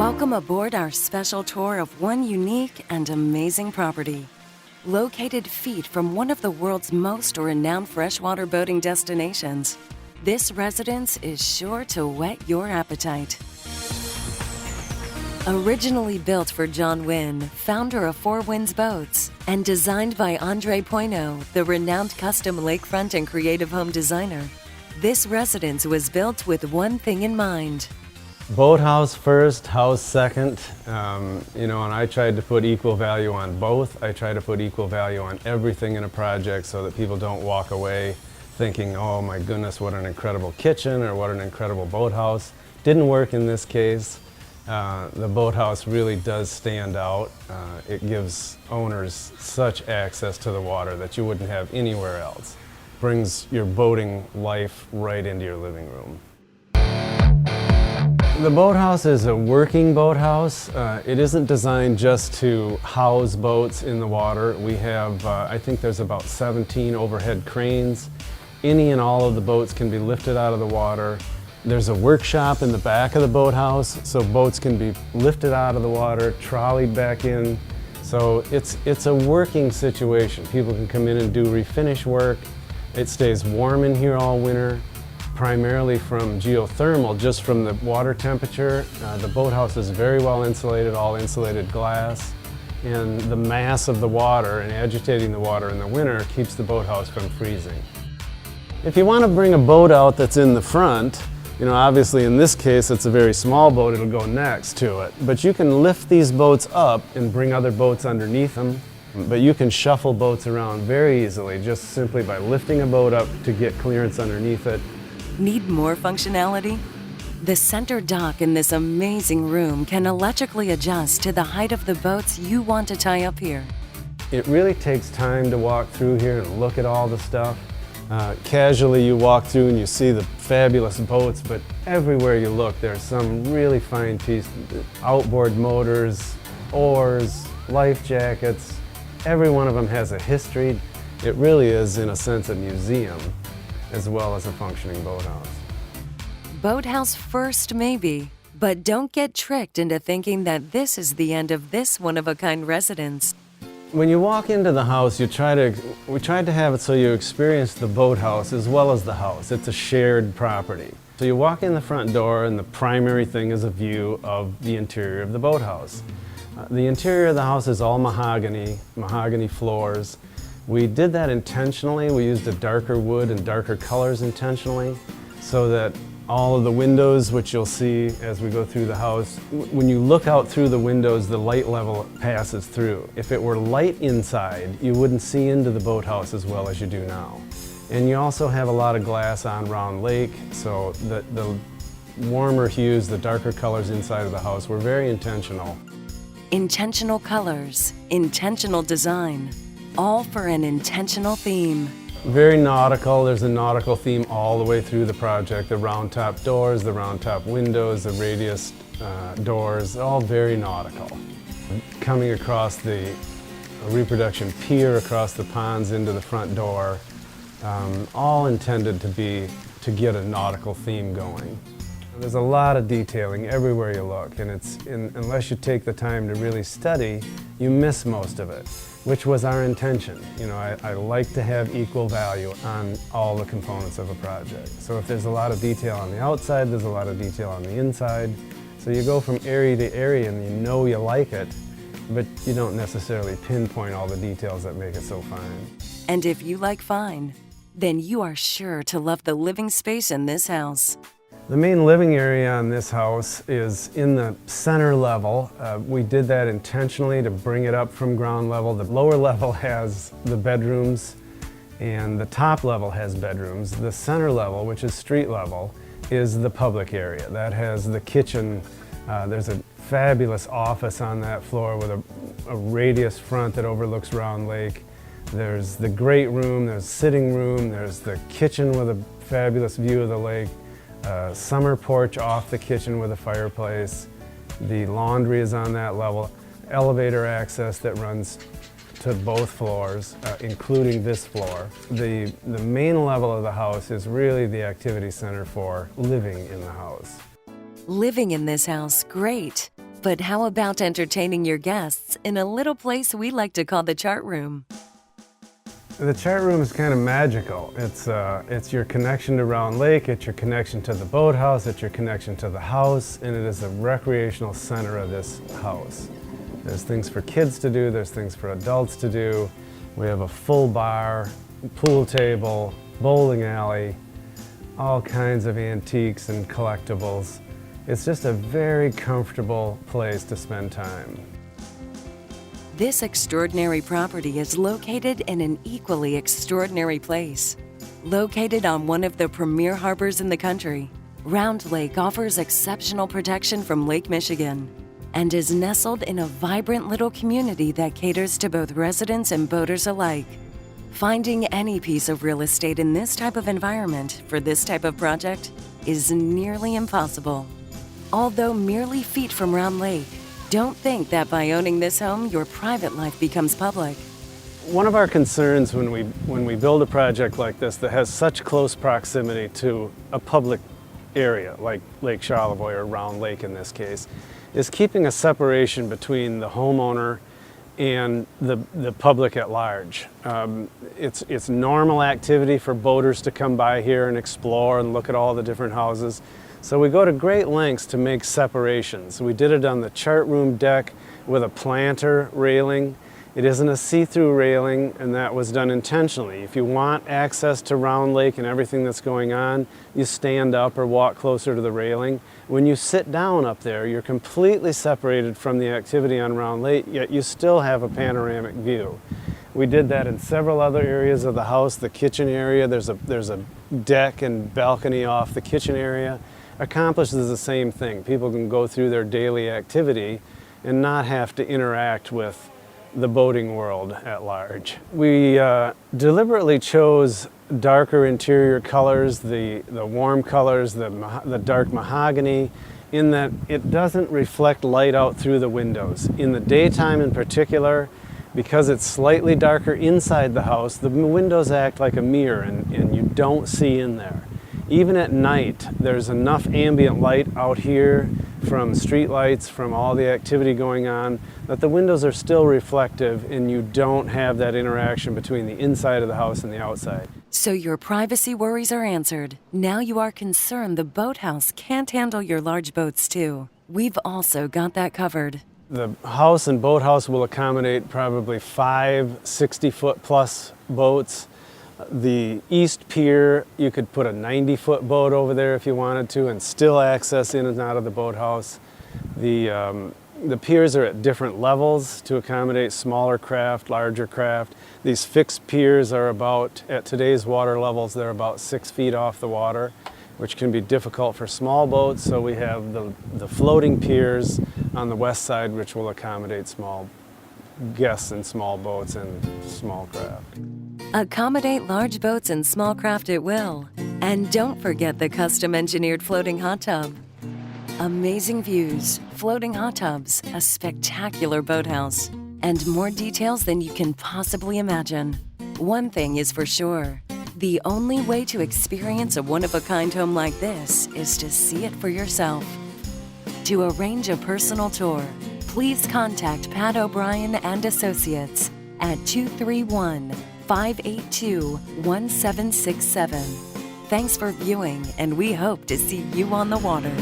Welcome aboard our special tour of one unique and amazing property. Located feet from one of the world's most renowned freshwater boating destinations, this residence is sure to whet your appetite. Originally built for John Wynn, founder of Four Winds Boats, and designed by Andre Poineau, the renowned custom lakefront and creative home designer, this residence was built with one thing in mind. Boathouse first, house second, and I tried to put equal value on both. I try to put equal value on everything in a project so that people don't walk away thinking, oh my goodness, what an incredible kitchen or what an incredible boathouse. Didn't work in this case. The boathouse really does stand out. It gives owners such access to the water that you wouldn't have anywhere else. Brings your boating life right into your living room. The boathouse is a working boathouse. It isn't designed just to house boats in the water. We have, I think there's about 17 overhead cranes. Any and all of the boats can be lifted out of the water. There's a workshop in the back of the boathouse, so boats can be lifted out of the water, trolleyed back in. So it's a working situation. People can come in and do refinish work. It stays warm in here all winter, primarily from geothermal, just from the water temperature. The boathouse is very well insulated, all insulated glass, and the mass of the water and agitating the water in the winter keeps the boathouse from freezing. If you want to bring a boat out that's in the front, obviously in this case it's a very small boat, it'll go next to it, but you can lift these boats up and bring other boats underneath them. But you can shuffle boats around very easily just simply by lifting a boat up to get clearance underneath it. Need more functionality? The center dock in this amazing room can electrically adjust to the height of the boats you want to tie up here. It really takes time to walk through here and look at all the stuff. Casually you walk through and you see the fabulous boats, but everywhere you look there's some really fine pieces. Outboard motors, oars, life jackets. Every one of them has a history. It really is, in a sense, a museum as well as a functioning boathouse. Boathouse first, maybe, but don't get tricked into thinking that this is the end of this one-of-a-kind residence. When you walk into the house, we tried to have it so you experience the boathouse as well as the house. It's a shared property. So you walk in the front door and the primary thing is a view of the interior of the boathouse. The interior of the house is all mahogany floors. We did that intentionally. We used a darker wood and darker colors intentionally so that all of the windows, which you'll see as we go through the house, when you look out through the windows, the light level passes through. If it were light inside, you wouldn't see into the boathouse as well as you do now. And you also have a lot of glass on Round Lake, so the warmer hues, the darker colors inside of the house were very intentional. Intentional colors, intentional design, all for an intentional theme. Very nautical. There's a nautical theme all the way through the project. The round top doors, the round top windows, the radius doors, all very nautical. Coming across the reproduction pier, across the ponds into the front door, all intended to get a nautical theme going. There's a lot of detailing everywhere you look, and unless you take the time to really study, you miss most of it, which was our intention. I like to have equal value on all the components of a project. So if there's a lot of detail on the outside, there's a lot of detail on the inside. So you go from area to area and you like it, but you don't necessarily pinpoint all the details that make it so fine. And if you like fine, then you are sure to love the living space in this house. The main living area on this house is in the center level. We did that intentionally to bring it up from ground level. The lower level has the bedrooms and the top level has bedrooms. The center level, which is street level, is the public area. That has the kitchen. There's a fabulous office on that floor with a radius front that overlooks Round Lake. There's the great room, there's sitting room, there's the kitchen with a fabulous view of the lake. Summer porch off the kitchen with a fireplace. The laundry is on that level. Elevator access that runs to both floors, including this floor. The main level of the house is really the activity center for living in the house. Living in this house, great. But how about entertaining your guests in a little place we like to call the chart room? The chart room is kind of magical. It's your connection to Round Lake, it's your connection to the boathouse, it's your connection to the house, and it is the recreational center of this house. There's things for kids to do, there's things for adults to do. We have a full bar, pool table, bowling alley, all kinds of antiques and collectibles. It's just a very comfortable place to spend time. This extraordinary property is located in an equally extraordinary place. Located on one of the premier harbors in the country, Round Lake offers exceptional protection from Lake Michigan and is nestled in a vibrant little community that caters to both residents and boaters alike. Finding any piece of real estate in this type of environment for this type of project is nearly impossible. Although merely feet from Round Lake, don't think that by owning this home, your private life becomes public. One of our concerns when we build a project like this that has such close proximity to a public area, like Lake Charlevoix or Round Lake in this case, is keeping a separation between the homeowner and the public at large. It's normal activity for boaters to come by here and explore and look at all the different houses. So we go to great lengths to make separations. We did it on the chart room deck with a planter railing. It isn't a see-through railing, and that was done intentionally. If you want access to Round Lake and everything that's going on, you stand up or walk closer to the railing. When you sit down up there, you're completely separated from the activity on Round Lake, yet you still have a panoramic view. We did that in several other areas of the house. The kitchen area, there's a deck and balcony off the kitchen area. Accomplishes the same thing. People can go through their daily activity and not have to interact with the boating world at large. We deliberately chose darker interior colors, the warm colors, the dark mahogany, in that it doesn't reflect light out through the windows. In the daytime in particular, because it's slightly darker inside the house, the windows act like a mirror and you don't see in there. Even at night, there's enough ambient light out here from street lights, from all the activity going on, that the windows are still reflective and you don't have that interaction between the inside of the house and the outside. So your privacy worries are answered. Now you are concerned the boathouse can't handle your large boats too. We've also got that covered. The house and boathouse will accommodate probably 5 60-foot plus boats. The East Pier, you could put a 90-foot boat over there if you wanted to and still access in and out of the boathouse. The piers are at different levels to accommodate smaller craft, larger craft. These fixed piers are about, at today's water levels, they're about 6 feet off the water, which can be difficult for small boats. So we have the floating piers on the west side, which will accommodate small guests and small boats and small craft. Accommodate large boats and small craft it will. And don't forget the custom-engineered floating hot tub. Amazing views, floating hot tubs, a spectacular boathouse, and more details than you can possibly imagine. One thing is for sure, the only way to experience a one-of-a-kind home like this is to see it for yourself. To arrange a personal tour, please contact Pat O'Brien and Associates at 231-582-1767. Thanks for viewing, and we hope to see you on the water.